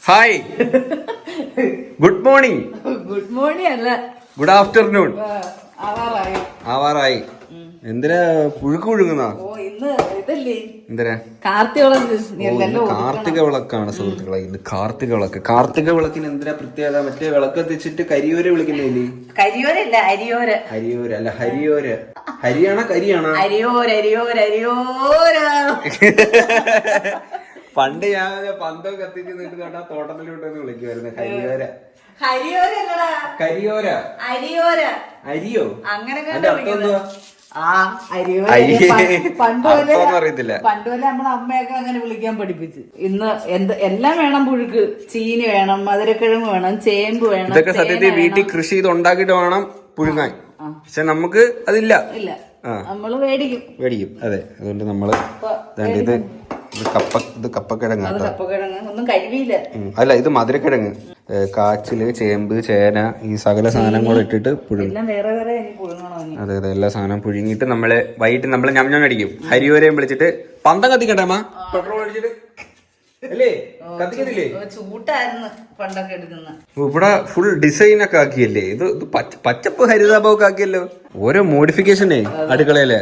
Hi, good morning. Good morning അല്ല, good afternoon. ആവാറായി. എന്തിനാ പുഴുക്ക് പുഴുങ്ങുന്ന? ഇന്ന് ഇതല്ലേ എന്തിനാ? കാർത്തിക വിളക്കാണ് സുഹൃത്തുക്കളെ. ഇത് കാർത്തിക വിളക്ക്. കാർത്തിക വിളക്കിന് എന്തിനാ പ്രത്യേകത? മറ്റേ വിളക്ക് എത്തിച്ചിട്ട് കരിയോര വിളിക്കുന്നില്ലേ? കരിയോരല്ല, അരിയോര. ഹരിയോര അല്ല, ഹരിയോര. ഹരിയാണോ കരിയാണോ? അരിയോര അരിയോര അരിയോര. പണ്ട് ഞാൻ പന്തം കത്തിച്ച് നിന്നിട്ട് കണ്ടാ തോട്ടത്തിലോട്ടൊന്ന് വിളിക്കുമായിരുന്നു ഹരിയോര. ഹരിയോരല്ലടാ, കരിയോര. അരിയോര. അരിയോ? അങ്ങനെ അറിയത്തില്ല. പണ്ടുപോലെ നമ്മളെ അമ്മയൊക്കെ അങ്ങനെ വിളിക്കാൻ പഠിപ്പിച്ചു. ഇന്ന് എല്ലാം വേണം. പുഴുക്ക്, ചീനി വേണം, മധുരക്കിഴങ്ങ് വേണം, ചേമ്പ് വേണം. ഇതൊക്കെ സത്യത്തിൽ വീട്ടിൽ കൃഷി ചെയ്ത് ഉണ്ടാക്കിയിട്ട് വേണം പുഴുങ്ങാൻ. പക്ഷെ നമുക്ക് അതില്ല. ഇല്ല, നമ്മള് മേടിക്കും. അതെ, അതുകൊണ്ട് നമ്മള് ഇത് കപ്പക്കിഴങ്ങ്. ഒന്നും കഴിവില്ല. അല്ല, ഇത് മധുരക്കിഴങ്ങ്. കാച്ചില്, ചേമ്പ്, ചേന, ഈ സകല സാധനം കൂടെ ഇട്ടിട്ട് പുഴുങ്ങും. അതെ അതെ, എല്ലാ സാധനം പുഴുങ്ങിയിട്ട് നമ്മള് വൈകിട്ട് നമ്മള് ഞം അടിക്കും. ഹരിയോരയും വിളിച്ചിട്ട് പന്തം കത്തിക്കട്ടെ അമ്മ, പെട്രോൾ അടിച്ചിട്ട് അല്ലേ? കത്തിക്കത്തില്ലേ? ചൂട്ടായിരുന്നു പണ്ടൊക്കെ എടുക്കുന്ന. ഇവിടെ ഫുൾ ഡിസൈൻ ഒക്കെ ആക്കിയല്ലേ? ഇത് പച്ചപ്പ് ഹരിതാപമൊക്കെ ആക്കിയല്ലോ. ഓരോ മോഡിഫിക്കേഷനേ അടുക്കളയിലെ.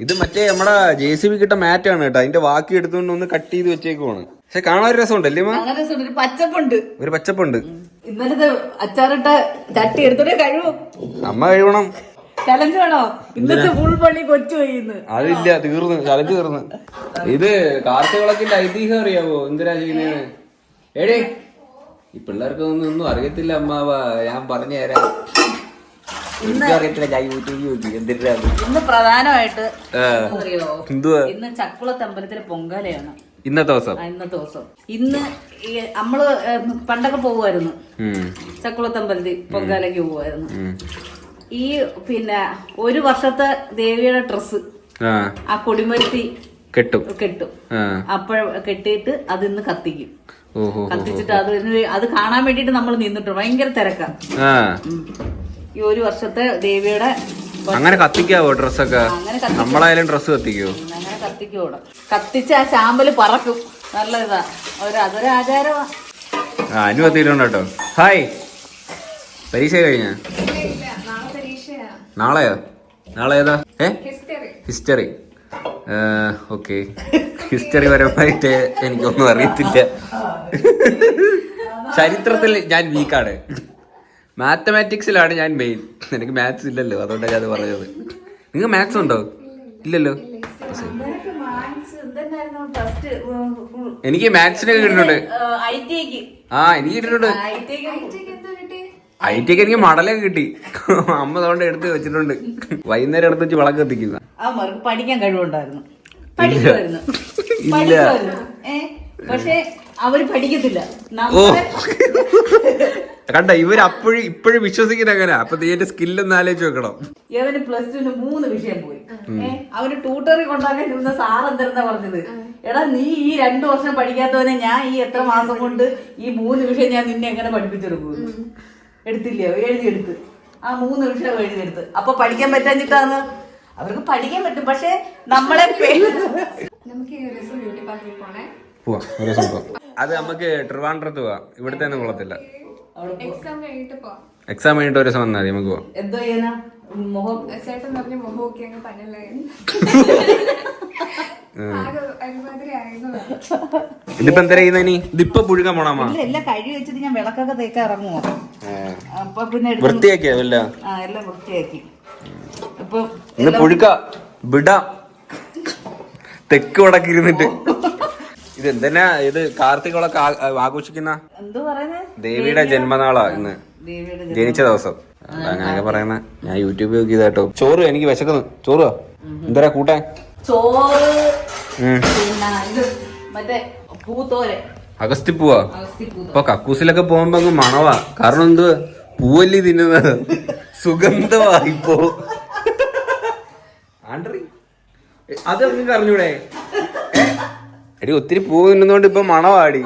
ഇത് മറ്റേ നമ്മുടെ JCB കിട്ട മാറ്റാണ് കേട്ടോ. അതിന്റെ ബാക്കി എടുത്തുകൊണ്ട് ഒന്ന് കട്ട് ചെയ്ത് വെച്ചേക്കുവാണ്. പക്ഷെ കാണാൻ ഒരു രസമുണ്ടല്ലേ? ഒരു പച്ചപ്പുണ്ട്. ഇന്നലത്തെ അച്ചാറിട്ട ചട്ടി എടുത്തോടെ കഴിവും. അമ്മ കഴിവണം. ചലഞ്ച് വേണോ? ഇന്നത്തെ ഫുൾ പണി കൊച്ചു കഴിയുന്നു. അതില്ല, തീർന്ന്. ചലഞ്ച് തീർന്ന്. ഇത് കാർത്തിക വിളക്കിന്റെ ഐതിഹ്യം അറിയാവോ? എന്തിനാ ചെയ്യുന്നേന്ന്? ഏടേ, ഈ പിള്ളേർക്ക് ഒന്നും അറിയത്തില്ല അമ്മാവ. ഞാൻ പറഞ്ഞു തരാം. ഇന്ന് പ്രധാനമായിട്ട് എന്തുവാ? ഇന്ന് ചക്കുളത്ത് അമ്പലത്തിലെ പൊങ്കാലയാണ്. ഇന്നത്തെ ദിവസം. ഇന്ന് നമ്മള് പണ്ടൊക്കെ പോകുമായിരുന്നു, ചക്കുളത്ത് അമ്പലത്തിൽ പൊങ്കാലയ്ക്ക് പോകുമായിരുന്നു. ഈ പിന്നെ ഒരു വർഷത്തെ ദേവിയുടെ ഡ്രസ്സ് ആ കൊടിമരത്തി കെട്ടും. അപ്പോൾ കെട്ടിയിട്ട് അത് ഇന്ന് കത്തിക്കും. കത്തിച്ചിട്ട് അത് കാണാൻ വേണ്ടിട്ട് നമ്മൾ നിന്നിട്ട് ഭയങ്കര തിരക്കാ. ഈ ഒരു വർഷത്തെ ദേവിയുടെ അങ്ങനെ കത്തിക്കാവോ ഡ്രസ്സൊക്കെ? നമ്മളായാലും ഡ്രസ്സ് കത്തിക്കോ? അങ്ങനെ കത്തിക്കോടെ. കത്തിച്ച് ആ ചാമ്പല് പറക്കും. നല്ല ഇതാ, അതൊരു ആചാരമാ. അനു കത്തിയിട്ടുണ്ട് കേട്ടോ. ഹായ്, പരീക്ഷ കഴിഞ്ഞ? നാളെയോ? നാളെ ഏതാ? ഹിസ്റ്ററി. ഓക്കെ. ഹിസ്റ്ററി പരമായിട്ട് എനിക്കൊന്നും അറിയത്തില്ല. ചരിത്രത്തിൽ ഞാൻ വീക്കാണ്. മാത്തമാറ്റിക്സിലാണ് ഞാൻ മെയിൻ. എനിക്ക് മാത്സ് ഇല്ലല്ലോ, അതുകൊണ്ടാണ് ഞാൻ പറഞ്ഞത്. നിങ്ങൾക്ക് മാത്സ് ഉണ്ടോ? ഇല്ലല്ലോ. എനിക്ക് മാത്സിനൊക്കെ കിട്ടുന്നുണ്ട്. എനിക്ക് കിട്ടുന്നുണ്ട്. ITക്ക് എനിക്ക് മടലൊക്കെ കിട്ടി. അമ്മ അതുകൊണ്ട് എടുത്ത് വെച്ചിട്ടുണ്ട്. വൈകുന്നേരം എടുത്ത് വെച്ച് വിളക്ക് കത്തിക്കുന്ന. പഠിക്കാൻ കഴിവുണ്ടായിരുന്നു. പക്ഷെ അവര് പഠിക്കത്തില്ല. കണ്ട, ഇവര് ഇപ്പോഴും വിശ്വസിക്കുന്ന എങ്ങനെ? അപ്പൊ നീ എന്റെ സ്കില്ലൊന്ന് ആലോചിച്ച് വെക്കണം. ഇവന് +2 3 വിഷയം പോയി. അവന് ട്യൂട്ടറി കൊണ്ടാക്കാൻ ഇരുന്ന സാർ എന്തെന്നാ പറഞ്ഞത്? എടാ, നീ ഈ 2 വർഷം പഠിക്കാത്തവനെ ഞാൻ ഈ എത്ര മാസം കൊണ്ട് ഈ 3 വിഷയം ഞാൻ നിന്നെ എങ്ങനെ പഠിപ്പിച്ചെടുക്കും? എടുത്തില്ലയോ? എഴുതിയെടുത്ത്. ആ 3 വിഷയം എഴുതിയെടുത്ത്. അപ്പൊ പഠിക്കാൻ പറ്റാഞ്ഞിട്ടാണ്. അവർക്ക് പഠിക്കാൻ പറ്റും, പക്ഷെ നമ്മളെ അത് നമുക്ക് ട്രിവാൻഡ്രത്ത് പോവാം. ഇവിടുത്തെ ഒന്നും കൊള്ളത്തില്ല. എക്സാം കഴിഞ്ഞിട്ട് ഒരു ദിവസം വന്നാൽ മതി, നമുക്ക് പോവാം. എന്തോ ചെയ്യാനാ? ഇതിപ്പോ എന്താ ചെയ്യുന്ന? ഇനി ഇതിപ്പോ പുഴുകാൻ പോണാമ? എല്ലാം കഴുകി വെച്ചിട്ട് ഞാൻ വിളക്കൊക്കെ തേക്കാൻ ഇറങ്ങുമോ? അപ്പൊ പിന്നെ വൃത്തിയാക്കിയോ? എല്ലാം വൃത്തിയാക്കി. ഇന്ന് പുഴുക്ക വിടാം, തെക്ക് വടക്ക് ഇരുന്നിട്ട്. ഇത് എന്തിനാ? ഇത് കാർത്തിക വിളക്ക് ആഘോഷിക്കുന്ന ദേവിയുടെ ജന്മനാളാ ഇന്ന്, ജനിച്ച ദിവസം. അങ്ങനെയൊക്കെ പറയുന്ന. ഞാൻ യൂട്യൂബ് നോക്കിയത് കേട്ടോ. ചോറ് എനിക്ക് വിശക്കുന്നു. ചോറ് എന്താ കൂട്ടാൻ? ചോറ്, മറ്റേ പൂത്തോരൻ, അഗസ്തിപ്പൂവാ. ഇപ്പൊ കക്കൂസിലൊക്കെ പോകുമ്പോ അങ്ങ് മണവാ. കാരണം എന്തുവാ? പൂവല്ലി തിന്നുന്നത്, സുഗന്ധമാ. ഇപ്പോ അത് നിങ്ങൾക്ക് അറിഞ്ഞൂടെ? എടി, ഒത്തിരി പൂ തിന്നുന്നോണ്ട് ഇപ്പൊ മണവാടി.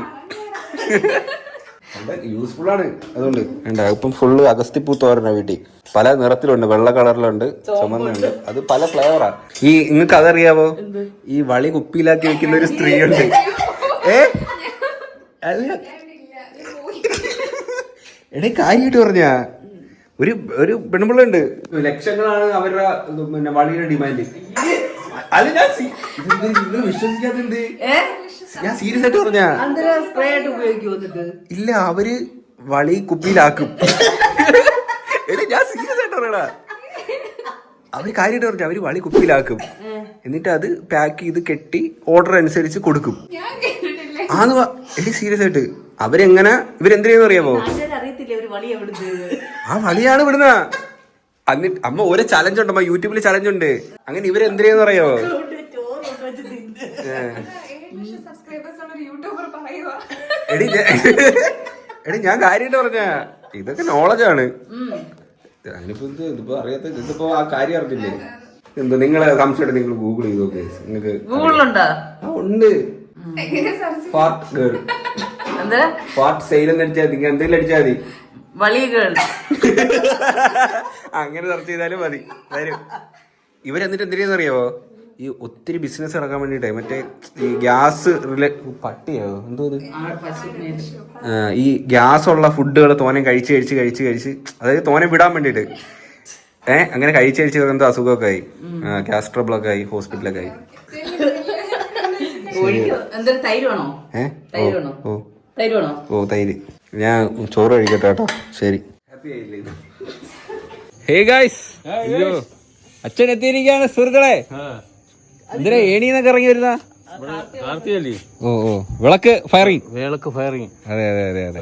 യൂസ്ഫുൾ ആണ്. അതുകൊണ്ട് ഇപ്പം ഫുള്ള് അഗസ്തിപ്പൂ തോരന വീട്ടിൽ. പല നിറത്തിലുണ്ട്. വെള്ള കളറിലുണ്ട്, ചുമന്നുണ്ട്. അത് പല ഫ്ലേവറാ. നിങ്ങൾക്ക് അതറിയാവോ? ഈ വളി കുപ്പിയിലാക്കി വെക്കുന്ന ഒരു സ്ത്രീ ഉണ്ട്. എടേ കാര്യമായിട്ട് പറഞ്ഞ ഒരു പെൺപിള്ളുണ്ട്, ലക്ഷങ്ങളാണ് അവരുടെ പിന്നെ വളിയുടെ ഡിമാൻഡ്. അത് ഞാൻ നിങ്ങൾ വിശ്വസിക്കാത്തത്? ഞാൻ സീരിയസ് ആയിട്ട് പറഞ്ഞ ഇല്ല, അവര് വളി കുപ്പിയിലാക്കും. ഞാൻ സീരിയസ് ആയിട്ട് പറയടാ, അവര് കാര്യമായിട്ട് പറഞ്ഞ അവര് വളി കുപ്പിയിലാക്കും, എന്നിട്ട് അത് പാക്ക് ചെയ്ത് കെട്ടി ഓർഡർ അനുസരിച്ച് കൊടുക്കും. എടി സീരിയസ് ആയിട്ട് അവരെങ്ങനെ ഇവരെന്ത് ചെയ്യുന്ന അറിയാമോ? ആ വളിയാണ് വിടുന്ന. എന്നിട്ട് അമ്മ ഓരോ ചലഞ്ച് ഉണ്ട്, അമ്മ യൂട്യൂബിൽ ചലഞ്ച് ഉണ്ട്. അങ്ങനെ ഇവരെന്ത് ചെയ്യുന്ന അറിയോ? എടി ഞാൻ കാര്യമായിട്ട് പറഞ്ഞ ഇതൊക്കെ നോളജാണ്. അതിനിപ്പോ ഇതിപ്പോ അറിയാത്ത ഇതിപ്പോ ആ കാര്യം അറിഞ്ഞില്ലേ? എന്തോ നിങ്ങളെ സംശയം നിങ്ങൾ ഗൂഗിൾ ചെയ്ത് നോക്ക്. നിങ്ങൾക്ക് ഉണ്ട് ഫാർട്ട് ഗേൾ, ഫാർട്ട് സെയിൽ എന്ന് അടിച്ചാൽ മതി, എന്തെങ്കിലും അടിച്ചാൽ മതി, അങ്ങനെ സെർച്ച് ചെയ്താലും മതി വരും. ഇവരെന്നിട്ട് എന്തിനാന്ന് അറിയാവോ? ഈ ഒത്തിരി ബിസിനസ് നടക്കാൻ വേണ്ടിട്ടേ മറ്റേ ഈ ഗ്യാസ് പട്ടിയോ എന്തോ ഈ ഗ്യാസ് ഉള്ള ഫുഡുകൾ തോനെ കഴിച്ച് അതായത് തോനെ വിടാൻ വേണ്ടിട്ട് അങ്ങനെ കഴിച്ച് എന്തോ അസുഖമൊക്കെ ആയി, ഗ്യാസ് ട്രബിൾ ഒക്കെ ആയി, ഹോസ്പിറ്റലൊക്കെ ആയി. ഓ തൈര്. ഞാൻ ചോറ് കഴിക്കട്ടെ കേട്ടോ. ശരി. ഹേ ഗായ്സ്, അയ്യോ അച്ഛൻ എത്തിയിരിക്കുകയാണ് സുഹൃത്തുക്കളെ. എന്തിനാ ഏണിന്നൊക്കെ ഇറങ്ങി വരുന്ന? ഓ വിളക്ക് ഫയറിങ്. അതെ അതെ അതെ അതെ.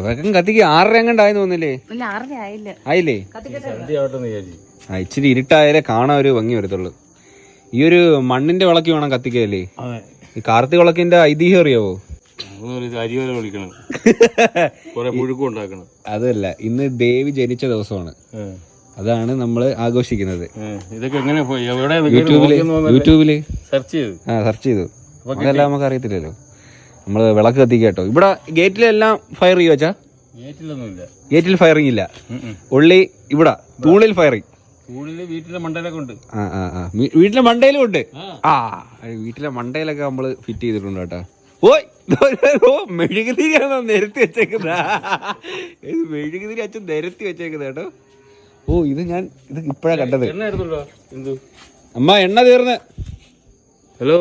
വിളക്കും കത്തിക്ക് 6:30 എങ്ങണ്ടായെന്ന് തോന്നില്ലേ? ആയില്ലേ? ഇച്ചിരി ഇരുട്ടായാലേ കാണാൻ ഒരു ഭംഗി വരത്തുള്ളൂ. ഈ ഒരു മണ്ണിന്റെ വിളക്ക് വേണം കത്തിക്കല്ലേ? ഈ കാർത്തിക വിളക്കിന്റെ ഐതിഹ്യം അറിയാവോ? അതല്ല, ഇന്ന് ദേവി ജനിച്ച ദിവസമാണ്, അതാണ് നമ്മള് ആഘോഷിക്കുന്നത്. ഇതൊക്കെ എങ്ങനെ യൂട്യൂബില് സെർച്ച് ചെയ്തു. അതെല്ലാം നമുക്ക് അറിയത്തില്ലല്ലോ. നമ്മള് വിളക്ക് കത്തിക്കാട്ടോ. ഇവിടെ ഗേറ്റിലെല്ലാം ഫയർ ചെയ്യോ വെച്ചാ? ഗേറ്റിൽ ഫയറിംഗ് ഇല്ല, ഉള്ളി ഇവിടെ തൂണിൽ ഫയറിംഗ്. വീട്ടിലെ മണ്ടയിലൊക്കെ ഉണ്ട്. വീട്ടിലെ മണ്ടയിലും ഉണ്ട്. വീട്ടിലെ മണ്ടയിലൊക്കെ നമ്മള് ഫിറ്റ് ചെയ്തിട്ടുണ്ട് കേട്ടോ. മെഴുകുതിരിയാണോ നിരത്തി വെച്ചേക്കുന്ന? മെഴുകുതിരി അച്ഛൻ നിരത്തി വെച്ചേക്കുന്ന കേട്ടോ. ഇത് ഇപ്പഴാ കണ്ടത്. അമ്മ എണ്ണ തീർന്ന്. ഹലോ,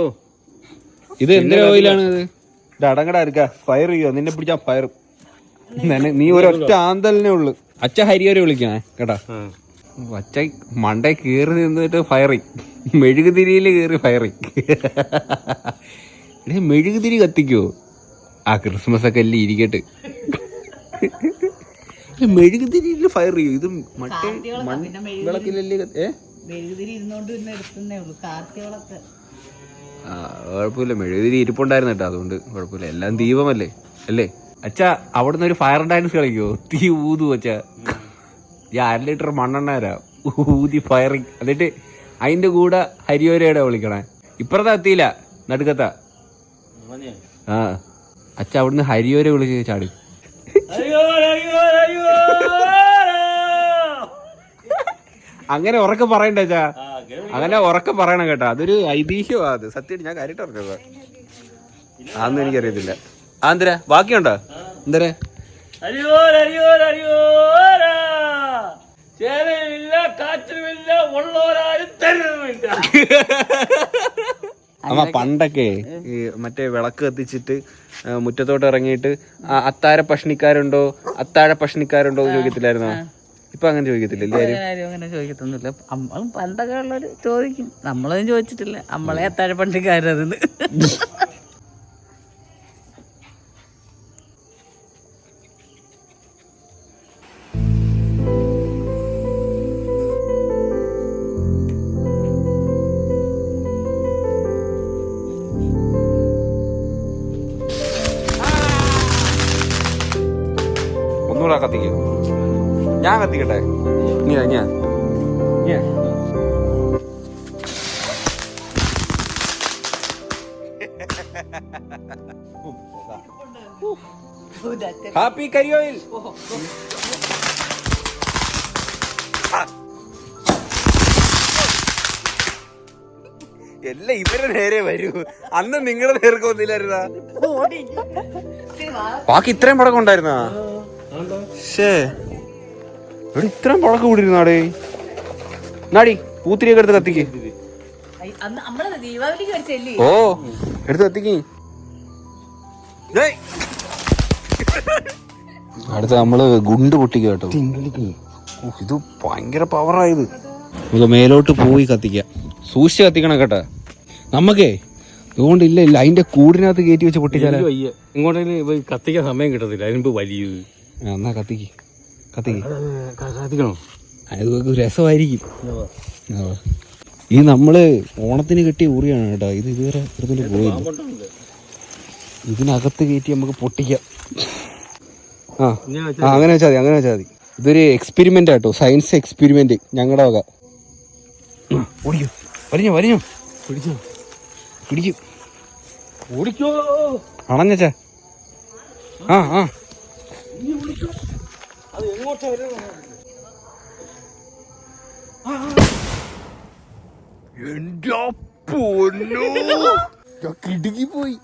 ഇത് എന്തിന്റെ ഓയിലാണ് ഇത്? അടങ്ങടാ എടുക്ക, ഫയർ ചെയ്യോ? നിന്നെ പിടിച്ചാ ഫയർ. നീ ഒരൊറ്റ ആന്തലിനെ ഉള്ളു. അച്ഛ ഹരിവരെ വിളിക്കണേ കേട്ടാ. അച്ഛ മണ്ടേ കീറി നിന്നിട്ട് ഫയറിങ്, മെഴുകുതിരിയില് കീറി ഫയറിങ്. മെഴുകുതിരി കത്തിക്കോ? ക്രിസ്മസ് ഒക്കെ അല്ലേ ഇരിക്കട്ടെ. മെഴുകുതിരിയില് ഫയർ ചെയ്യും. ഇത് മറ്റേ വിളക്കിലല്ലേ? കുഴപ്പമില്ല, മെഴുകുതിരി ഇരിപ്പുണ്ടായിരുന്നു കേട്ടോ, അതുകൊണ്ട് കുഴപ്പമില്ല. എല്ലാം ദീപമല്ലേ അല്ലേ? അച്ഛാ അവിടുന്ന് ഒരു ഫയർ ഡാൻസ് കളിക്കോ? തീ ഊതു അച്ഛാ. 1/2 ലിറ്റർ മണ്ണെണ്ണ തരാം, ഊതി ഫയറിങ്. എന്നിട്ട് അതിന്റെ കൂടെ ഹരിയോരയുടെ വിളിക്കണേ. ഇപ്പുറത്തെ എത്തിയില്ല, നടുക്കത്താ. അച്ഛ അവിടുന്ന് ഹരിയോരെ വിളിച്ച് ചാടി. അങ്ങനെ ഉറക്കെ പറയണ്ട അച്ഛാ, അങ്ങനെ ഉറക്കെ പറയണം കേട്ടോ. അതൊരു ഐതിഹ്യമാ. അത് സത്യമായിട്ട് ഞാൻ കാര്യമായിട്ട് പറഞ്ഞത്. അതൊന്നും എനിക്കറിയത്തില്ല. എന്തരാ ബാക്കിയുണ്ടോ? എന്തരാ അമ്മ പണ്ടൊക്കെ ഈ മറ്റേ വിളക്ക് കത്തിച്ചിട്ട് മുറ്റത്തോട്ട് ഇറങ്ങിയിട്ട് അത്താഴ ഭക്ഷണിക്കാരുണ്ടോ എന്ന് ചോദിക്കത്തില്ലായിരുന്നോ? ഇപ്പൊ അങ്ങനെ ചോദിക്കത്തില്ല. അങ്ങനെ ചോദിക്കത്തൊന്നുമില്ല. പണ്ടൊക്കെ ഉള്ളവര് ചോദിക്കും, നമ്മളൊന്നും ചോദിച്ചിട്ടില്ല. നമ്മളെ അത്താഴ പണ്ടിക്കാരത്. ഒന്നുകൂടെ കത്തിക്കോ? ഞാൻ കത്തിക്കട്ടെ? ഞാൻ ഹാപ്പി കരിയോയിൽ. എല്ലാം ഇവരെ നേരെ വരൂ. അന്ന് നിങ്ങളുടെ നേർക്ക് വന്നില്ലായിരുന്നാ? ബാക്കി ഇത്രയും പടക്കം ഉണ്ടായിരുന്നാ? ശേ, ഇവിടെ ഇത്രയും പടക്കം കൂടിയിരുന്നാടേ. നാടി പൂത്തിരിയൊക്കെ എടുത്ത് കത്തിക്ക്. ഓ, എടുത്ത് കത്തിക്ക്. അടുത്ത നമ്മള് ഗുണ്ട് പൊട്ടിക്കുക കേട്ടോ. ഇത് ഭയങ്കര പവറായത്. നമുക്ക് മേലോട്ട് പോയി കത്തിക്കാം. സൂക്ഷിച്ച് കത്തിക്കണം കേട്ടാ. നമുക്കേ ഇതുകൊണ്ടില്ല ഇല്ല അതിന്റെ കൂടിനകത്ത് കയറ്റി വെച്ച് പൊട്ടിച്ചാലോ? ഇങ്ങോട്ടേക്ക് കത്തിക്കാൻ സമയം കിട്ടത്തില്ല. അതിനുമ്പ് വലിയത്. എന്നാ കത്തിക്ക് കത്തിക്കണോ? അത് രസമായിരിക്കും. ഈ നമ്മള് ഓണത്തിന് കിട്ടിയ ഉറിയാണ് കേട്ടോ. ഇത് ഇതുവരെ ഇവിടുന്ന് പോയില്ല. ഇതിനകത്ത് കയറ്റി നമുക്ക് പൊട്ടിക്കാം. ആ അങ്ങനെ വെച്ചാൽ മതി, അങ്ങനെ വെച്ചാൽ മതി. ഇതൊരു എക്സ്പെരിമെന്റ് ആട്ടോ, സയൻസ് എക്സ്പെരിമെന്റ് ഞങ്ങളുടെ വക. ഓടിക്കോ, വലിഞ്ഞോ വലിഞ്ഞോ, പിടിച്ചോ പിടിക്കും, ഓടിക്കോ അണഞ്ഞച്ചാ. ആ ആ കിടുങ്ങി പോയി.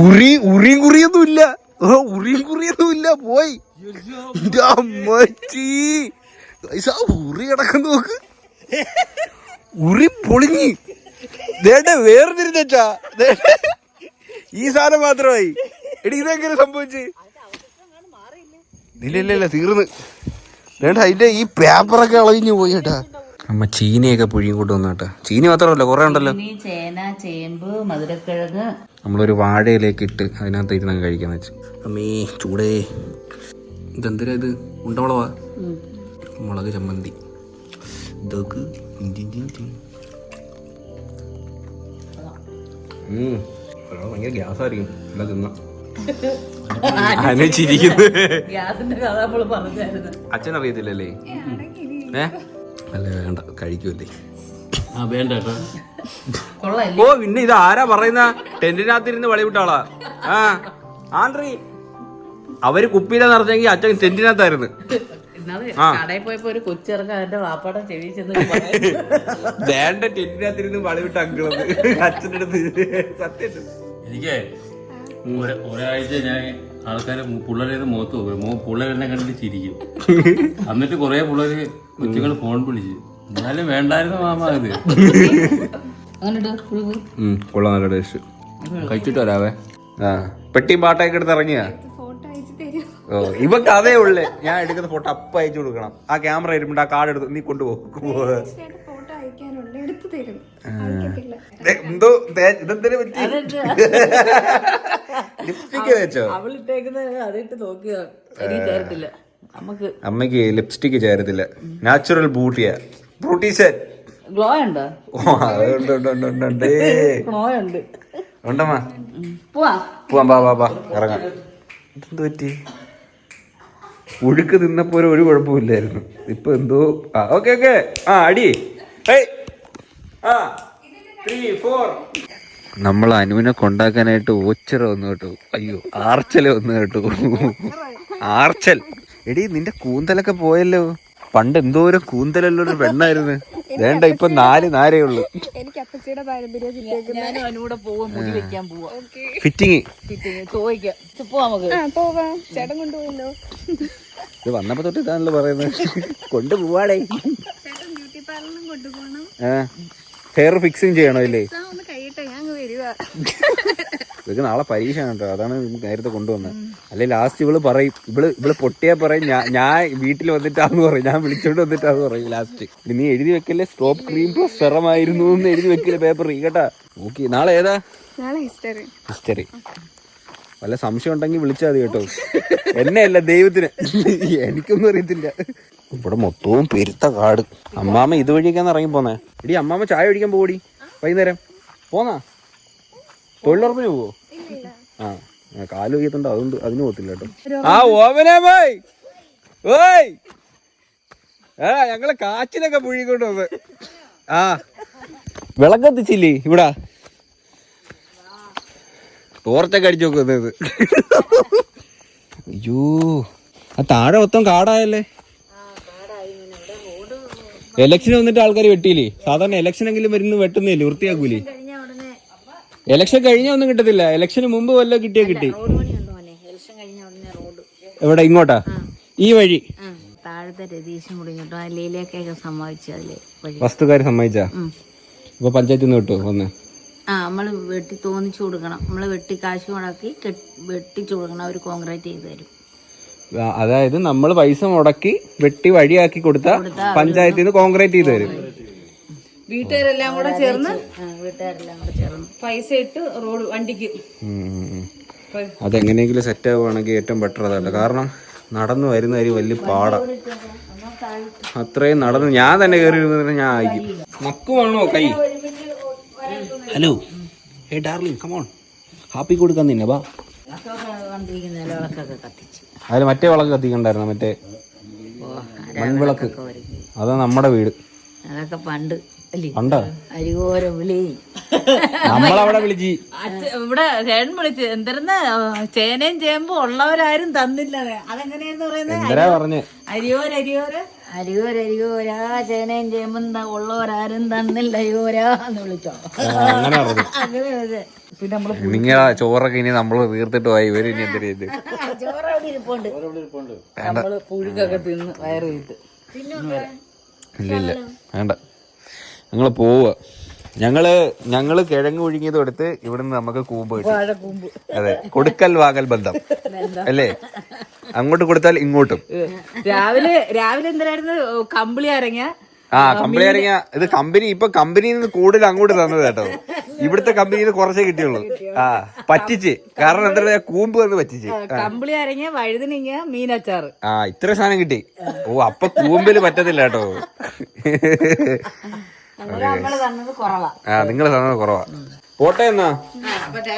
ഉറിയും കുറിയൊന്നുമില്ല, ഉറിയും കുറിയൊന്നുമില്ല, പോയി. ഉറി കിടക്കുന്ന നോക്ക്, ഉറി പൊളിഞ്ഞ്. വേറെ തിരിച്ചാ ഈ സാധനം മാത്രമായി. എടി ഇതെങ്ങനെ സംഭവിച്ച്? ഇല്ല തീർന്ന്. അതിന്റെ ഈ പേപ്പറൊക്കെ അളവിഞ്ഞു പോയി കേട്ടാ. അമ്മ ചീനിയൊക്കെ പുഴിയും കൊണ്ട് വന്നു കേട്ടാ. ചീനി മാത്രമല്ല, കുറെ ഉണ്ടല്ലോ. ചേന, ചേമ്പ്, മധുരക്കിഴങ്ങ്. നമ്മളൊരു വാഴയിലേക്ക് ഇട്ട് അതിനകത്ത് ഇരുന്ന് കഴിക്കാന്ന് വെച്ച്. അമ്മീ ചൂടേ. ഇതെന്തിനാ ഇത്? ഉണ്ടവളവാ. മുളക് ചമ്മന്തി. ഇതൊക്കെ ഭയങ്കര ഗ്യാസായിരിക്കും എല്ലാം തിന്ന. ചിരിക്കുന്നു. അച്ഛനറിയത്തില്ലല്ലേ? അല്ല വേണ്ട, കഴിക്കൂല്ലേ? ഓ പിന്നെ ഇത് ആരാ പറയുന്ന? ടെന്റിനകത്തിരുന്ന് വെളിവിട്ടാളാ. ആ ആൻഡ്രി, അവര് കുപ്പിയില നിറഞ്ഞെങ്കിൽ അച്ഛൻ ടെന്റിനകത്തായിരുന്നു. കടയിൽ പോയപ്പോ ഒരു കൊച്ചിറക്കം അതിന്റെ വാപ്പാടെ ചെവി ചെന്ന് വേണ്ട, ടെന്റിനകത്തിരുന്ന് വെളിവിട്ട് അങ്കിളത് അച്ഛൻ്റെ അടുത്ത്. സത്യം എനിക്ക് ഒരാഴ്ച ഞാൻ ആൾക്കാരെ പിള്ളേരെ മുഖത്ത് നോക്കും. പിള്ളേരെന്നെ കണ്ടിട്ട് ചിരിക്കും. എന്നിട്ട് കുറെ പിള്ളേര് കൊച്ചുങ്ങൾ ഫോൺ വിളിച്ച്. എന്നാലും വേണ്ടായിരുന്നു മാമ ഇത്. കൊള്ളാം, നല്ല ടേസ്റ്റ്. കഴിച്ചിട്ട് വരാവേ. ആ പെട്ടിയും പാട്ടൊക്കെ എടുത്ത് ഇറങ്ങിയാ? ഓ ഇവ കഥയേ ഉള്ളേ. ഞാൻ എടുക്കുന്ന ഫോട്ടോ അപ്പ അയച്ചു കൊടുക്കണം. ആ ക്യാമറ ഇരുമ്പോ ആ കാർഡ് എടുത്ത് നീ കൊണ്ടുപോകും. എന്തോ ഇതെന്തിനെ പറ്റി? ലിപ്സ്റ്റിക് തേച്ചോ? അമ്മക്ക് ലിപ്സ്റ്റിക് ചേരത്തില്ല. നാച്ചുറൽ ബ്യൂട്ടിയാ. ബ്യൂട്ടീഷ്യൻ. ഗ്ലോ ഉണ്ടോ? ഉണ്ടമ്മ. പോവാം, ബാ ഇറങ്ങാം. എന്ത് പറ്റി? ഒഴുക്ക് തിന്നപ്പോ ഒരു കുഴപ്പമില്ലായിരുന്നു. ഇപ്പൊ എന്തോ. ഓക്കെ ആ അടി. നമ്മൾ അനുവിനെ കൊണ്ടാക്കാനായിട്ട് ഓച്ചിറ വന്നു കേട്ടോ. അയ്യോ, ആർച്ചൽ വന്നു കേട്ടോ. ആർച്ചൽ. എടി നിന്റെ കൂന്തലൊക്കെ പോയല്ലോ. പണ്ട് എന്തോരം കൂന്തലല്ലോ ഒരു പെണ്ണായിരുന്നു. വേണ്ട, ഇപ്പൊ 4 നാരേ ഉള്ളു. ഫിറ്റിങ് ഇത് വന്നപ്പോ തൊട്ട് ഇതാണല്ലോ പറയുന്നത്. കൊണ്ടുപോവാടേ. ഹെയർ ഫിക്സിങ് ചെയ്യണോ ഇല്ലേ? ഇതൊക്കെ നാളെ പരീക്ഷയാണ് കേട്ടോ. അതാണ് നേരത്തെ കൊണ്ടുവന്നത്. അല്ലെ ലാസ്റ്റ് ഇവള് പറയും, ഇവള് പൊട്ടിയാ പറയും ഞാൻ വീട്ടിൽ വന്നിട്ടാന്ന് പറയും, ഞാൻ വിളിച്ചോണ്ട് വന്നിട്ടാന്ന് പറയും ലാസ്റ്റ്. നീ എഴുതി വെക്കല്ലേ സ്റ്റോപ്പ് ക്രീം പ്ലസ് സെറമായിരുന്നു എന്ന് എഴുതി വെക്കില്ല പേപ്പർ കേട്ടാ. ഓക്കെ, നാളെ ഏതാ? ഹിസ്റ്ററി. വല്ല സംശയം ഉണ്ടെങ്കിൽ വിളിച്ചാൽ മതി കേട്ടോ. എന്നെ അല്ല, ദൈവത്തിന്. എനിക്കൊന്നും അറിയത്തില്ല. ഇവിടെ മൊത്തവും പെരുത്ത കാട്. അമ്മാമ്മ ഇതുവഴിയൊക്കെയാണ് ഇറങ്ങി പോന്നേ. എടി അമ്മാമ്മ ചായ കുടിക്കാൻ പോടി വൈകുന്നേരം. പോന്നാ തൊഴിലുറപ്പിന് പോവോ? ആ കാല് വയ്യത്തുണ്ടോ, അതുകൊണ്ട് അതിന് പോകത്തില്ല കേട്ടോ. ആ ഓമനെ പോയി. ഓയ് ഞങ്ങള് കാച്ചിലൊക്കെ പുഴിക്കൊണ്ട് വന്ന്. ആ വിളക്കത്തിച്ചില്ലേ ഇവിടെ? ടോർച്ചൊക്കെ അടിച്ചു നോക്കുന്നത്. അയ്യോ, ആ താഴെ മൊത്തം കാടായല്ലേ. എലക്ഷൻ വന്നിട്ട് ആൾക്കാർ വെട്ടിയില്ലേ? സാധാരണ എലക്ഷനെങ്കിലും വരുന്നു വെട്ടുന്നില്ലേ, വൃത്തിയാക്കൂലേ? എലക്ഷൻ കഴിഞ്ഞാൽ ഒന്നും കിട്ടത്തില്ല. എലക്ഷന് മുമ്പ് വല്ല കിട്ടിയാ കിട്ടി. കഴിഞ്ഞ ഉടനെ റോഡ്. എവിടെ ഇങ്ങോട്ടാ? ഈ വഴി താഴത്തെ രതീശം കുടിഞ്ഞിട്ടോ ലീലയൊക്കെ സമ്മതിച്ചു അതില് വഴി. വസ്തുക്കാര് സമ്മതിച്ചാ? ഇപ്പൊ പഞ്ചായത്തിൽ നിന്ന് കിട്ടുമോ ഒന്ന്? നമ്മള് വെട്ടി തോന്നിച്ചു കൊടുക്കണം. നമ്മള് വെട്ടി കാശ് മുടക്കി വെട്ടിച്ചു കൊടുക്കണം. അവര് കോൺക്രീറ്റ് ചെയ്ത് തരും. അതായത് നമ്മൾ പൈസ മുടക്കി വെട്ടി വഴിയാക്കി കൊടുത്ത പഞ്ചായത്തിൽ നിന്ന് കോൺക്രീറ്റ് ചെയ്ത് തരും. വീട്ടുകാരെല്ലാം കൂടെ ചേർന്ന് പൈസ ഇട്ട് റോഡ് വണ്ടിക്ക്. അതെങ്ങനെയെങ്കിലും സെറ്റ് ആവുകയാണെങ്കിൽ ഏറ്റവും ബെറ്റർ അതാട്ടോ. കാരണം നടന്നു വരുന്ന കാര്യം വലിയ പാടാ. അത്രയും നടന്ന് ഞാൻ തന്നെ കയറി ഇരുന്നതിന് ഞാൻ ആയിരിക്കും. നക്കുവാണോ കൈ? Hello hey darling come on, happy കൊടുക്കാൻ നിന്നെ വാ. അതിൽ മറ്റേ വിളക്ക് കത്തിക്കണ്ടായിരുന്നു, മറ്റേ മൺവിളക്ക്. അതാ നമ്മുടെ വീട്. അതൊക്കെ പണ്ട് പണ്ടാ അരികോര വിളി നമ്മളവിടെ വിളിച്ച് ഇവിടെ ചേട്ടൻ വിളിച്ച് എന്തിരുന്ന ചേനയും ചേമ്പും ഉള്ളവരാരും തന്നില്ല. അതെങ്ങനെയാന്ന് പറയുന്നത്? അരികോരാ ചേനയും ചേമ്പും ഉള്ളവരാരും തന്നില്ല അരികോരാ എന്ന് വിളിച്ചോ. അങ്ങനെ പറഞ്ഞു. പിന്നെ നമ്മള് നിങ്ങളാ ചോറൊക്കെ ഇനി നമ്മള് തീർത്തിട്ട് പോയി. ഇവര് ഇനി എന്തിനാ ഇത്? ചോറവിടെ ഇരിപ്പുണ്ട്. നമ്മള് പുഴുക്കൊക്കെ തിന്ന് വയറ് വീട്ട്. ഇല്ല വേണ്ട, ഞങ്ങള് പോവുക. ഞങ്ങള് കിഴങ്ങ് ഒഴുകിയത് എടുത്ത് ഇവിടുന്ന് നമുക്ക് കൂമ്പ് കിട്ടും. അതെ, കൊടുക്കൽ വാങ്ങൽ ബന്ധം അല്ലേ? അങ്ങോട്ട് കൊടുത്താൽ ഇങ്ങോട്ടും. രാവിലെ എന്തിനായിരുന്നു കമ്പിളി അരങ്ങ? കമ്പനി ഇറങ്ങിയ ഇത് കമ്പനിയിൽ നിന്ന് കൂടുതൽ അങ്ങോട്ട് തന്നത് കേട്ടോ. ഇവിടുത്തെ കമ്പനിയിൽ നിന്ന് കുറച്ചേ കിട്ടിയുള്ളൂ. പറ്റിച്ച്. കാരണം എന്താ, കൂമ്പ് വന്ന് പറ്റിച്ച്. കമ്പിളി അരങ്ങ, വഴുതനങ്ങ, മീനച്ചാറ്. ഇത്ര സാധനം കിട്ടി. അപ്പൊ കൂമ്പില് പറ്റത്തില്ല കേട്ടോ. നിങ്ങള് തന്നത് കുറവാ. പോട്ടെ എന്നാ.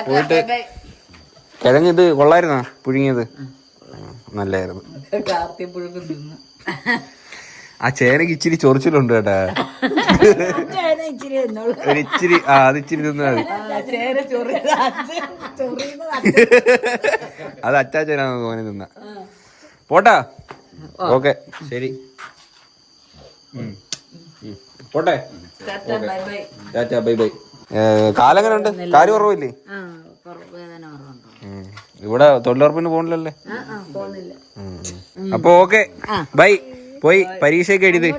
പോയിട്ട് കിഴങ്ങ് ഇത് കൊള്ളായിരുന്നാ പുഴുങ്ങിയത്? നല്ലായിരുന്നു. ആ ചേനക്ക് ഇച്ചിരി ചൊറിച്ചിലുണ്ട് കേട്ടാ. ഒരിച്ചിരി അത് ഇച്ചിരി തിന്നാ മതി. അത് അച്ചാച്ചനാന്ന് തോന്നി തിന്ന. പോട്ടാ. ഓക്കെ ശരി. പോട്ടെ. Tata bye bye. കാലെങ്ങനെ ഉണ്ട്? കാല് കുറവില്ലേ? ഇവിടെ തൊഴിലുറപ്പിന് പോണില്ലല്ലേ? അപ്പൊ ഓക്കെ ബൈ. പോയി പരീക്ഷയൊക്കെ എഴുതി.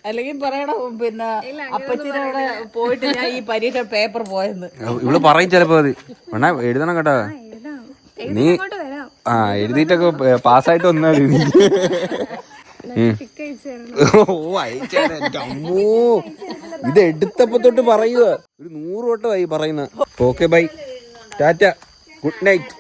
അല്ലെങ്കിൽ പറയണം പിന്നെ അപ്പച്ചനോടെ പോയിട്ട് ഞാൻ ഈ പരീക്ഷ പേപ്പർ പോയെന്ന്. ഇവള് പറയും ചിലപ്പോ. അത് വേണ എഴുതണം കേട്ടാ. നീ എഴുതിട്ടൊക്കെ പാസ്സായിട്ട് വന്നാ ഇത് എടുത്തപ്പോ തൊട്ട് പറയുക. ഒരു 100 വട്ടമായി പറയുന്ന. Okay bye, Tata, good night.